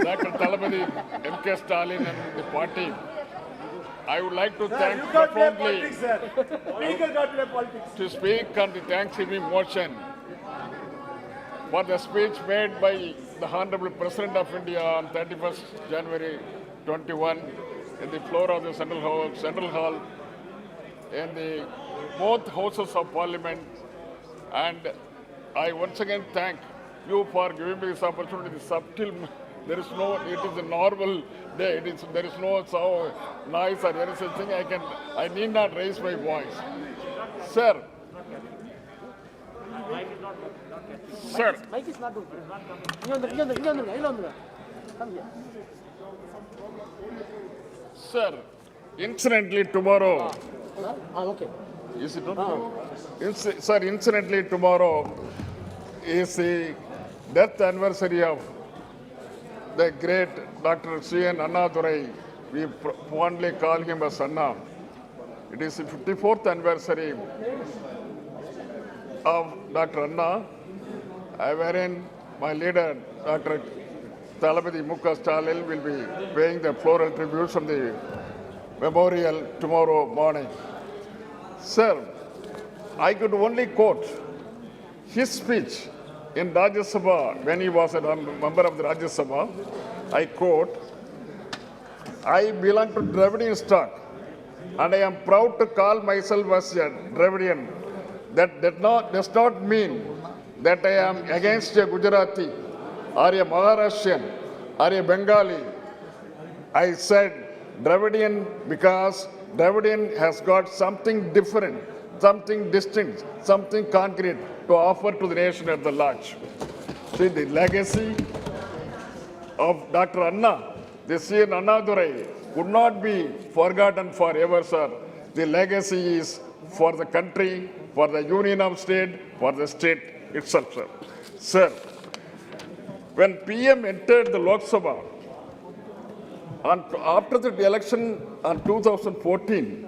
Dr. Talabadi, M.K. Stalin and the party, I would like to thank You got to play profoundly politics, sir. Speaker got to play politics. to speak on the Thanksgiving motion for the speech made by the Honorable President of India on 31st January 21 in the floor of the Central Hall in the both houses of Parliament. And I once again thank you for giving me this opportunity. This subtle, there is no, it is a normal day. There is no noise or any such thing. I need not raise my voice. Sir. Sir. Mike is not working. Come here. Sir, incidentally tomorrow. Okay. Is it not? Sir, incidentally tomorrow is the death anniversary of the great Dr. C.N. Annadurai. We fondly call him as Anna. It is the 54th anniversary of Dr. Anna, wherein my leader, Dr. Talabadi Mukha Stalin, will be paying the floral tributes from the memorial tomorrow morning. Sir, I could only quote his speech in Rajya Sabha when he was a member of the Rajya Sabha. I quote, I belong to Dravidian stock and I am proud to call myself as a Dravidian. That does not mean that I am against a Gujarati or a Maharashtrian or a Bengali. I said Dravidian because Dravidian has got something different, something distinct, something concrete to offer to the nation at the large. See, the legacy of Dr. Anna, the C.N. Annadurai, would not be forgotten forever, sir. The legacy is for the country, for the union of state, for the state itself, sir. Sir, when PM entered the Loksabha, after the election in 2014,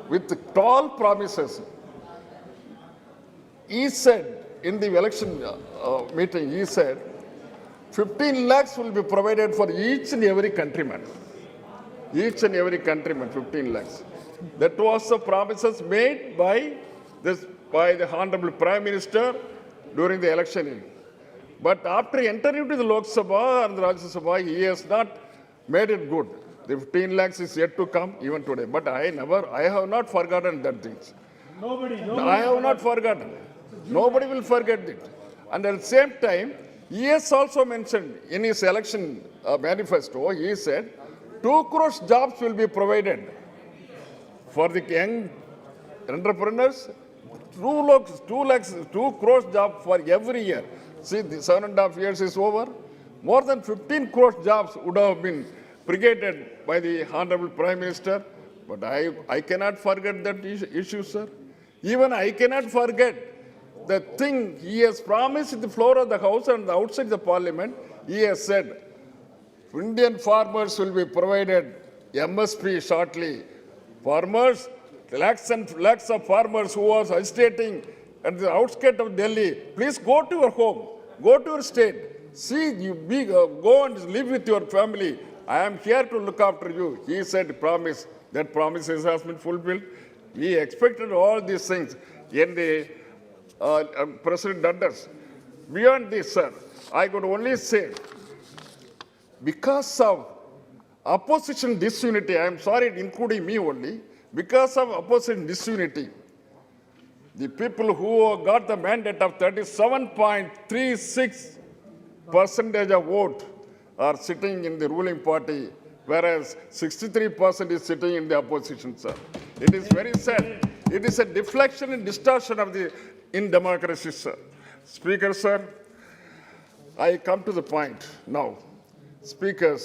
with tall promises, he said in the election meeting, he said, 15 lakhs will be provided for each and every countryman. Each and every countryman, 15 lakhs. That was the promises made by the Honorable Prime Minister during the election. But after entering into the Lok Sabha and the Rajya Sabha, he has not made it good. The 15 lakhs is yet to come even today. But I have not forgotten that things. I have not forgotten. Nobody will forget it. And at the same time, he has also mentioned in his election manifesto, he said, 2 crores jobs will be provided for the young entrepreneurs, 2 crores jobs for every year. See, the 7.5 years is over. More than 15 crores jobs would have been brigaded by the Honorable Prime Minister. But I cannot forget that issue, sir. Even I cannot forget the thing he has promised in the floor of the House and outside the Parliament. He has said, Indian farmers will be provided MSP shortly. Farmers, lakhs and lakhs of farmers who are hesitating at the outskirts of Delhi, please go to your home, go to your state, see, go and live with your family. I am here to look after you. He said, promise. That promise has been fulfilled. We expected all these things in the President Dundas. Beyond this, sir, I could only say, because of opposition disunity, I am sorry, including me only, because of opposition disunity, the people who got the mandate of 37.36% of vote are sitting in the ruling party, whereas 63% is sitting in the opposition, sir. It is very sad. It is a deflection and distortion of in democracy, sir. Speaker, sir, I come to the point now. Speaker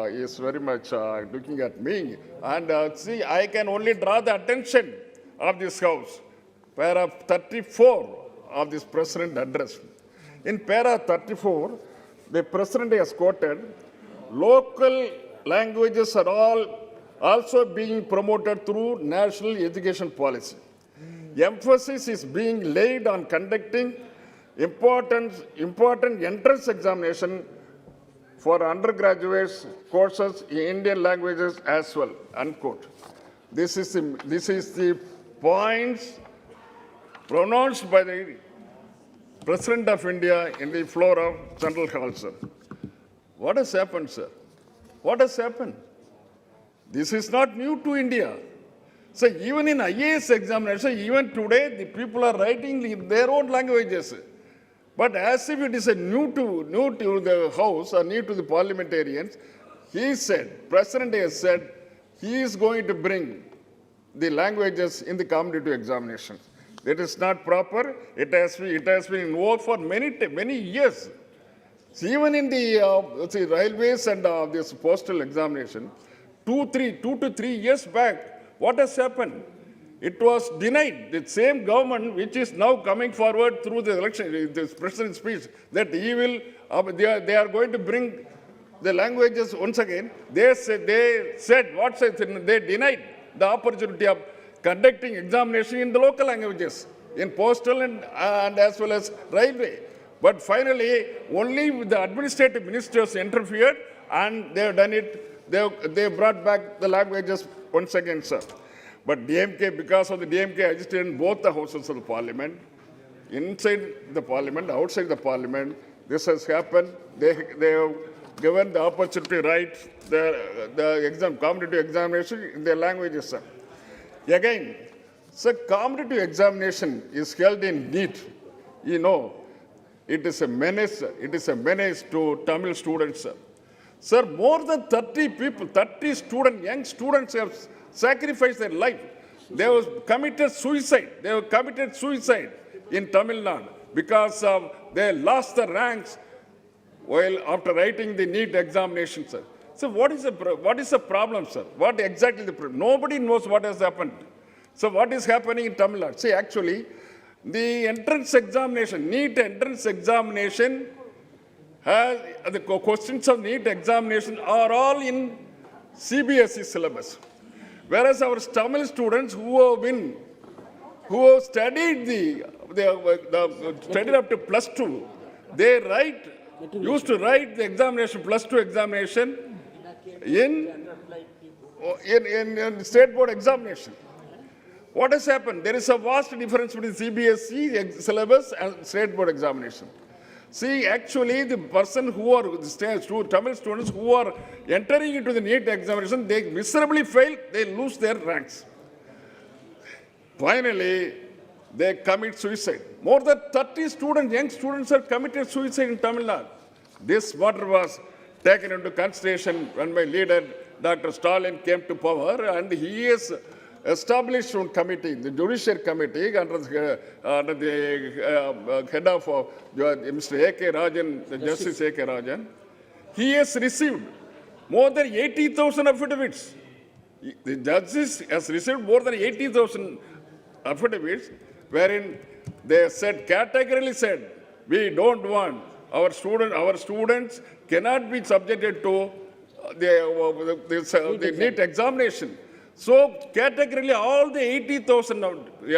is very much looking at me. And see, I can only draw the attention of this House. Para 34 of this President address. In para 34, the President has quoted, local languages are also being promoted through national education policy. Emphasis is being laid on conducting important entrance examination for undergraduates courses in Indian languages as well, unquote. This is the points pronounced by the President of India in the floor of Central Hall, sir. What has happened, sir? What has happened? This is not new to India. So even in IAS examination, even today, the people are writing in their own languages. But as if it is a new to the House or new to the parliamentarians, President has said, he is going to bring the languages in the competitive examinations. That is not proper. It has been in war for many years. So even in the railways and this postal examination, 2 to 3 years back, what has happened? It was denied. The same government which is now coming forward through the election, this president's speech, that they are going to bring the languages once again. They denied the opportunity of conducting examination in the local languages, in postal and as well as railway. But finally, only the administrative ministers interfered and they have done it. They brought back the languages once again, sir. But DMK, because of the DMK agitated in both the houses of the parliament, inside the parliament, outside the parliament, this has happened. They have given the opportunity right, the competitive examination in their languages, sir. Again, sir, competitive examination is held in NEET. You know, it is a menace. It is a menace to Tamil students, sir. Sir, more than 30 people, 30 students, young students have sacrificed their life. They have committed suicide. They have committed suicide in Tamil Nadu because they lost the ranks while after writing the NEET examination, sir. So what is the problem, sir? What exactly the problem? Nobody knows what has happened. So what is happening in Tamil Nadu? See, actually, the entrance examination, NEET entrance examination, the questions of NEET examination are all in CBSE syllabus. Whereas our Tamil students who have studied studied up to +2, they used to write the examination, +2 examination in state board examination. What has happened? There is a vast difference between CBSE syllabus and state board examination. See, actually, the person who are Tamil students who are entering into the NEET examination, they miserably fail, they lose their ranks. Finally, they commit suicide. More than 30 students, young students, have committed suicide in Tamil Nadu. This matter was taken into consideration when my leader, Dr. Stalin, came to power, and he has established one committee, the judiciary committee, under the head of Mr. A.K. Rajan, the Justice A.K. Rajan. He has received more than 80,000 affidavits. The justice has received more than 80,000 affidavits, wherein they categorically said, we don't want our students cannot be subjected to the NEET examination. So categorically, all the 80,000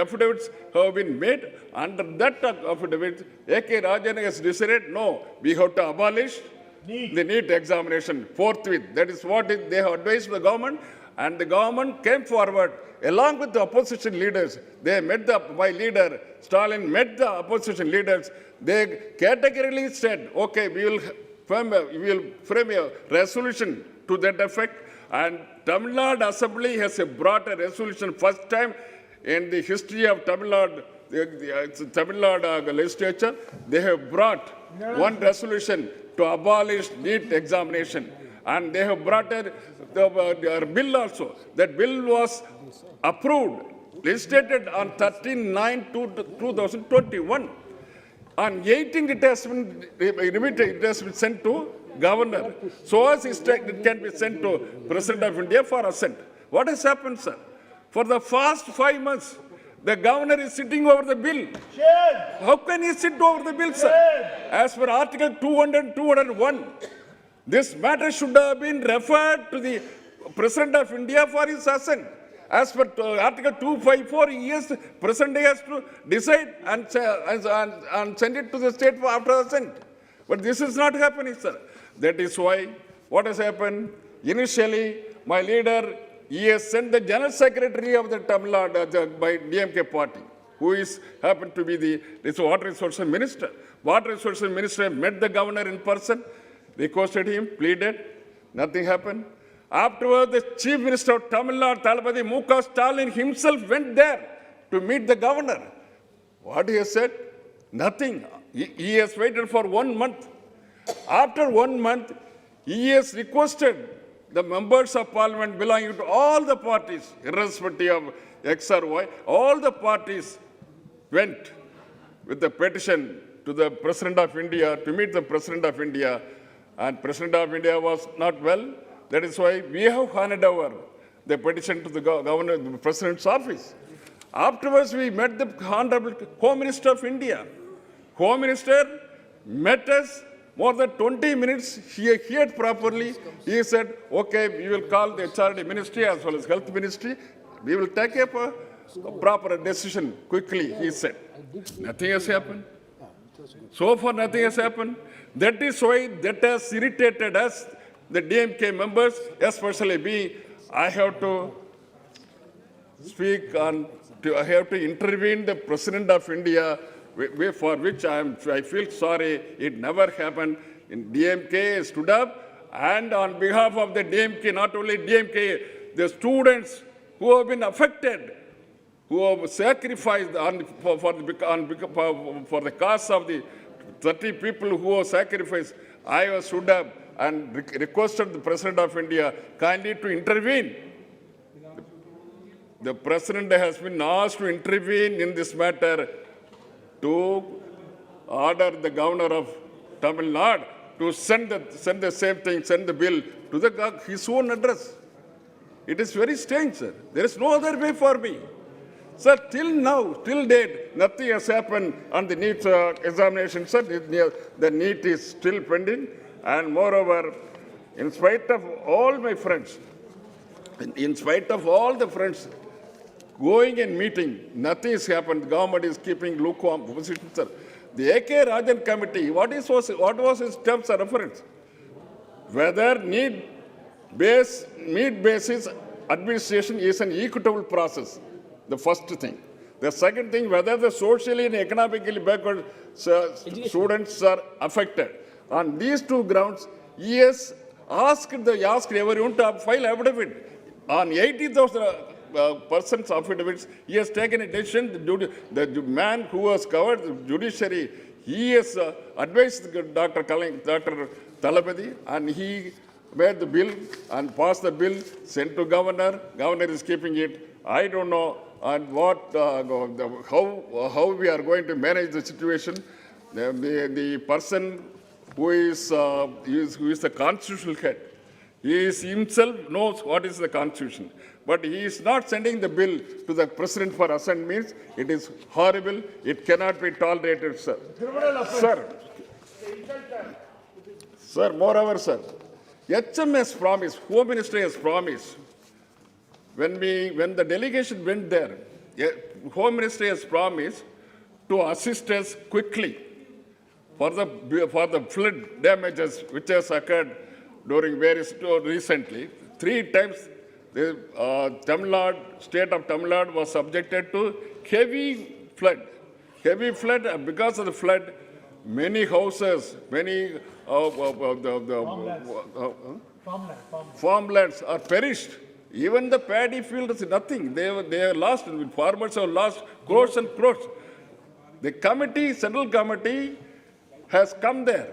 affidavits have been made. Under that affidavit, A.K. Rajan has decided, no, we have to abolish the NEET examination forthwith. That is what they have advised the government, and the government came forward along with the opposition leaders. They met my leader, Stalin, met the opposition leaders. They categorically said, okay, we will frame a resolution to that effect. And Tamil Nadu Assembly has brought a resolution first time in the history of Tamil Nadu, Tamil Nadu legislature. They have brought one resolution to abolish NEET examination. And they have brought a bill also. That bill was approved, legislated on 13/9/2021. On 18th, it has been remitted, it has been sent to governor. So as it can be sent to President of India for assent. What has happened, sir? For the past 5 months, the governor is sitting over the bill. How can he sit over the bill, sir? As per Article 200, 201, this matter should have been referred to the President of India for his assent. As per Article 254, President has to decide and send it to the state for after assent. But this is not happening, sir. That is why what has happened, initially, my leader, he has sent the General Secretary of the Tamil Nadu by DMK party, who is happened to be the Water Resources Minister. Water Resources Minister met the governor in person, requested him, pleaded, nothing happened. Afterwards, the Chief Minister of Tamil Nadu, Thalapathy M.K. Stalin himself went there to meet the governor. What he has said? Nothing. He has waited for 1 month. After 1 month, he has requested the members of parliament belonging to all the parties, irrespective of X or Y, all the parties went with the petition to the President of India, to meet the President of India, and President of India was not well. That is why we have handed over the petition to the governor, the President's office. Afterwards, we met the Honorable Home Minister of India. Home Minister met us more than 20 minutes. He heard properly. He said, okay, we will call the HRD Ministry as well as Health Ministry. We will take up a proper decision quickly, he said. Nothing has happened. So far, nothing has happened. That is why that has irritated us, the DMK members, especially me. I have to speak on, I have to intervene the President of India, for which I feel sorry. It never happened. In DMK stood up, and on behalf of the DMK, not only DMK, the students who have been affected, who have sacrificed for the cause of the 30 people who have sacrificed, I have stood up and requested the President of India kindly to intervene. The President has been asked to intervene in this matter to order the Governor of Tamil Nadu to send the same thing, send the bill to his own address. It is very strange, sir. There is no other way for me. Sir, till now, till date, nothing has happened on the NEET examination, sir. The NEET is still pending. And moreover, in spite of all my friends, in spite of all the friends going and meeting, nothing has happened. The government is keeping lukewarm position, sir. The A.K. Rajan committee, what was his terms of reference? Whether need-basis administration is an equitable process, the first thing. The second thing, whether the socially and economically backward students are affected. On these two grounds, he has asked everyone to file affidavit. On 80,000 persons affidavits, he has taken a decision. The man who was covered the judiciary, he has advised Dr. Thalapathy, and he made the bill and passed the bill, sent to governor. Governor is keeping it. I don't know on what, how we are going to manage the situation. The person who is the constitutional head, he himself knows what is the constitution. But he is not sending the bill to the president for assent means it is horrible. It cannot be tolerated, sir. Sir, moreover, sir, HM has promised, Home Ministry has promised, when the delegation went there, Home Ministry has promised to assist us quickly for the flood damages which has occurred during recently. 3 times the state of Tamil Nadu was subjected to heavy flood. Heavy flood, and because of the flood, many houses, many farmlands are perished. Even the paddy field is nothing. They are lost. Farmers have lost crores and crores. The committee, central committee, has come there,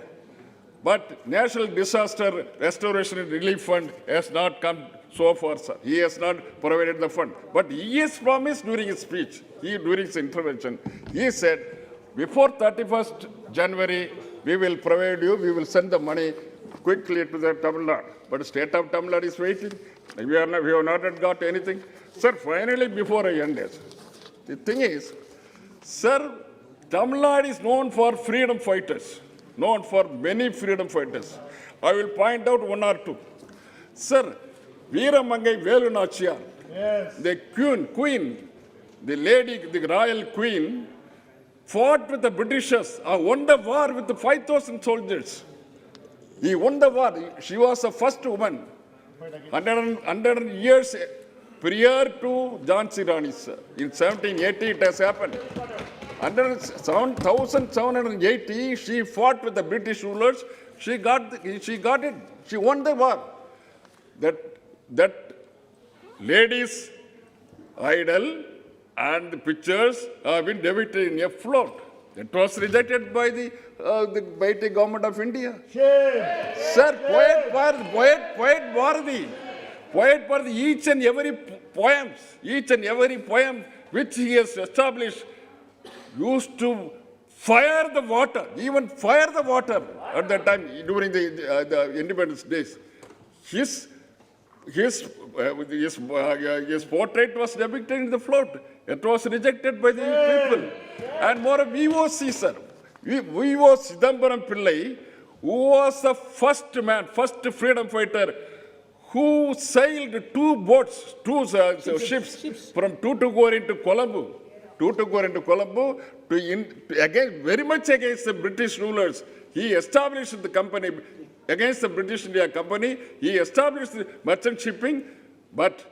but National Disaster Restoration and Relief Fund has not come so far, sir. He has not provided the fund. But he has promised during his speech, during his intervention, he said, before 31st January, we will provide you, we will send the money quickly to the Tamil Nadu. But the state of Tamil Nadu is waiting. We have not yet got anything. Sir, finally, before I end this, the thing is, sir, Tamil Nadu is known for freedom fighters, known for many freedom fighters. I will point out 1 or 2. Sir, Veeramangai Velu Nachiyar, Yes. The queen, the lady, the royal queen, fought with the Britishers, won the war with the 5,000 soldiers. He won the war. She was the first woman. 100 years prior to Jhansi Rani, sir. In 1780 it has happened. Under 1780, she fought with the British rulers. She got it. She won the war. That lady's idol and the pictures have been depicted in a float. It was rejected by the government of India. Shame. Sir, poet Bharati, each and every poem which he has established used to fire the water, even fire the water at that time during the independence days. His portrait was depicted in the float. It was rejected by the people. And more VOC, sir. VO Chidambaram Pillai, who was the first man, first freedom fighter, who sailed two ships from Tuticorin to Colombo. Very much against the British rulers. He established the company against the British India Company. He established the merchant shipping, but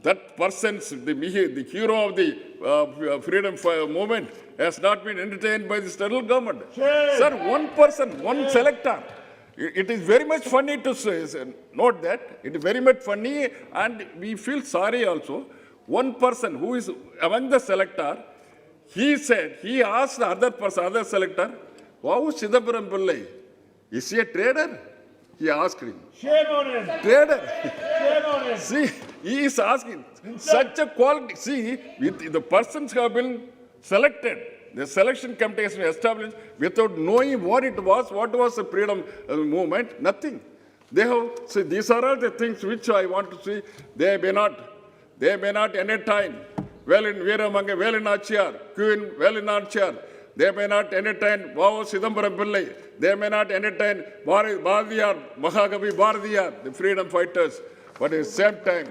that person, the hero of the freedom movement, has not been entertained by the federal government. Sir, one person, one selector. It is very much funny to note that. It is very much funny, and we feel sorry also. One person who is among the selector, he asked the other selector, wow, Chidambaram Pillai, is he a trader? He asked him. Shame on him. Trader. Shame on him. See, he is asking such a quality. See, the persons have been selected. The selection committee has been established without knowing what was the freedom movement, nothing. They have, see, these are all the things which I want to see. They may not entertain well in Veeramanga, well in Nachiyar, Queen, well in Nachiyar. They may not entertain Wow Chidambaram Pillai. They may not entertain Bharadiyar, Mahakavi Bharadiyar, the freedom fighters. But at the same time,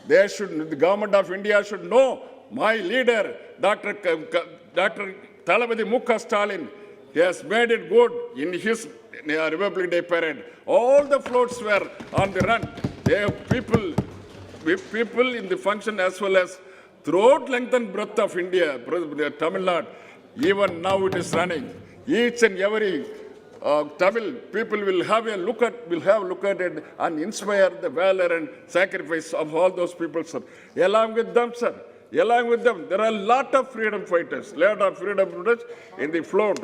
the government of India should know my leader, Dr. Thalapathy Mukha Stalin. He has made it good in his Republic Day parade. All the floats were on the run. They have people in the function as well as throughout length and breadth of India, Tamil Nadu. Even now it is running. Each and every Tamil people will have a look at it and inspire the valor and sacrifice of all those people, sir. Along with them, sir. Along with them, there are a lot of freedom fighters in the float.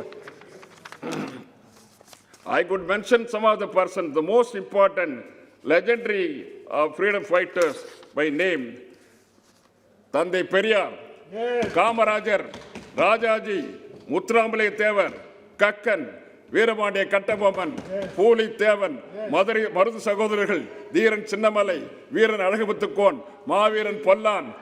I could mention some of the persons, the most important legendary freedom fighters by name. Tandai Periyar, Kamarajar, Rajaji, Muthuramala Thevar, Kakkan, Veerapandiya Kattabomman, Puli Thevan, Marudu Sagodhargal, Dheeran Chinnamalai, Veeran Alagamuthukon, Maaveeran Pollan,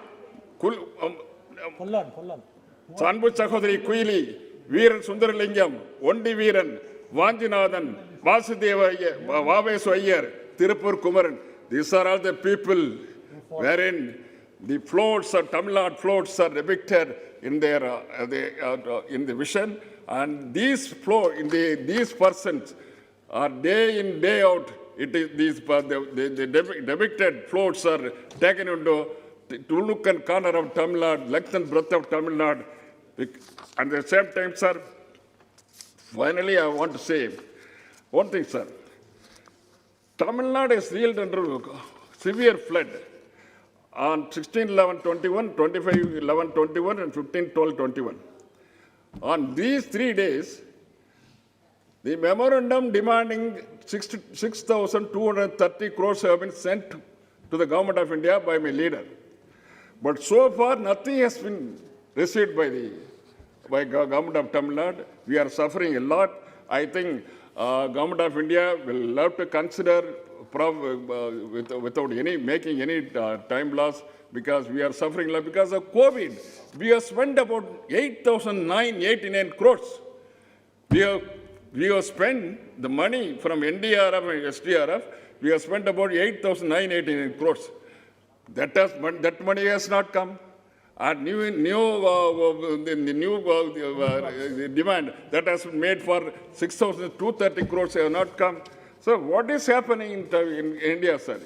Sanbu Sahodari Kuili, Veeran Sundaralingam, Ondi Veeran, Vanjinathan, Vasudeva Vavesu Iyer, Tirupur Kumaran. These are all the people wherein the floats or Tamil Nadu floats are depicted in their in the vision, and these these persons are day in day out. It is the depicted floats are taken into to look and corner of Tamil Nadu, length and breadth of Tamil Nadu. And at the same time, sir, finally I want to say one thing, sir. Tamil Nadu is reeled under severe flood on 16/11/21, 25/11/21, and 15/12/21. On these 3 days, the memorandum demanding 6,230 crores have been sent to the government of India by my leader. But so far, nothing has been received by government of Tamil Nadu. We are suffering a lot. I think government of India will love to consider without making any time loss, because we are suffering a lot because of COVID. We have spent about 8,989 crores. We have spent the money from NDRF and SDRF. We have spent about 8,989 crores. That money has not come. And the new demand that has been made for 6,230 crores have not come. So what is happening in India, sir?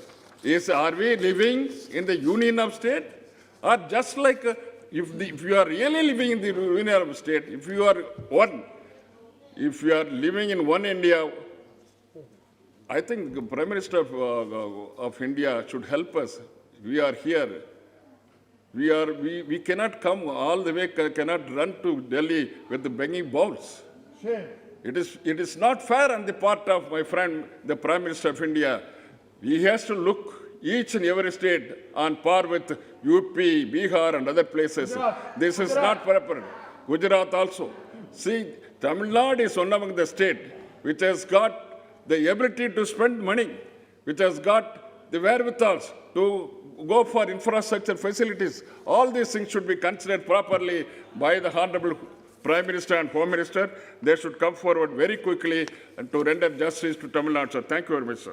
Are we living in the union of state? Or just like if you are really living in the union of state, if you are living in one India, I think the Prime Minister of India should help us. We are here. We cannot come all the way, cannot run to Delhi with the begging bowls. Shame. It is not fair on the part of my friend, the Prime Minister of India. He has to look each and every state on par with UP, Bihar and other places. Gujarat. This is not proper. Gujarat also. See, Tamil Nadu is one among the state which has got the ability to spend money, which has got the wherewithal to go for infrastructure facilities. All these things should be considered properly by the Honorable Prime Minister and Home Minister. They should come forward very quickly and to render justice to Tamil Nadu, sir. Thank you very much, sir.